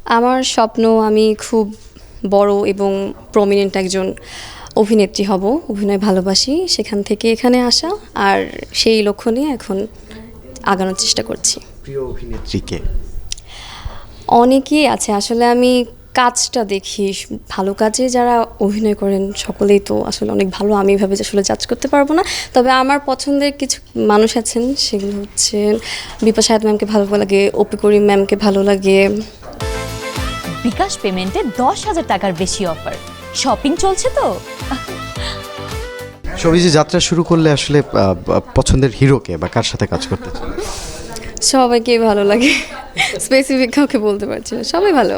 আমার স্বপ্ন আমি খুব বড় এবং প্রমিনেন্ট একজন অভিনেত্রী হব। অভিনয় ভালোবাসি, সেখান থেকে এখানে আসা, আর সেই লক্ষ্য নিয়ে এখন আগানোর চেষ্টা করছি। প্রিয় অভিনেত্রীকে? অনেকেই আছে, আসলে আমি কাজটা দেখি, ভালো কাজে যারা অভিনয় করেন সকলেই তো আসলে অনেক ভালো, আমি এভাবে যে আসলে জাজ করতে পারবো না। তবে আমার পছন্দের কিছু মানুষ আছেন, সেগুলো হচ্ছে বিপাশা হায়াত ম্যামকে ভালো লাগে, অপি করিম ম্যামকে ভালো লাগে। বিকাশ পেমেন্টে 10,000 টাকার বেশি অফার, শপিং চলছে তো। শোবিজে যাত্রা শুরু করলে আসলে পছন্দের হিরোকে বা কার সাথে কাজ করতে চান? সবাইকেই ভালো লাগে, স্পেসিফিক কাউকে বলতে পারছি না, সবাই ভালো।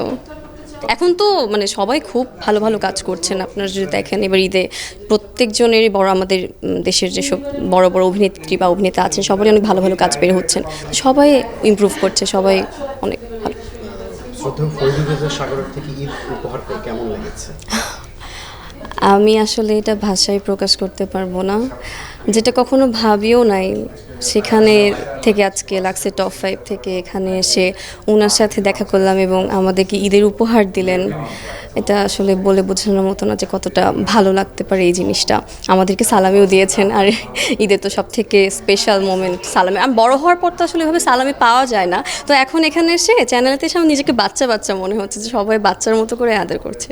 এখন তো মানে সবাই খুব ভালো ভালো কাজ করছেন, আপনারা যদি দেখেন এবার ঈদে প্রত্যেকজনেরই বড় আমাদের দেশের যেসব বড় বড় অভিনেত্রী বা অভিনেতা আছেন সবারই অনেক ভালো ভালো কাজ বের হচ্ছেন, সবাই ইমপ্রুভ করছে, সবাই অনেক ভালো। শ্রদ্ধেয় ফরিদুল রেজা সাগরের থেকে ঈদ উপহার পেয়ে কেমন লেগেছে? আমি আসলে এটা ভাষায় প্রকাশ করতে পারবো না, যেটা কখনো ভাবিও নাই। সেখানে থেকে আজকে লাগছে টপ 5 থেকে এখানে এসে ওনার সাথে দেখা করলাম এবং আমাদেরকে ঈদের উপহার দিলেন। এটা আসলে বলে বোঝানোর মতো না যে কতটা ভালো লাগতে পারে এই জিনিসটা। আমাদেরকে সালামিও দিয়েছেন, আর ঈদের তো সব থেকে স্পেশাল মোমেন্ট সালামি। আমি বড় হওয়ার পর তো আসলে এভাবে সালামি পাওয়া যায় না, তো এখন এখানে এসে চ্যানেলতে এসে আমার নিজেকে বাচ্চা বাচ্চা মনে হচ্ছে যে সবাই বাচ্চার মতো করে আদর করছে।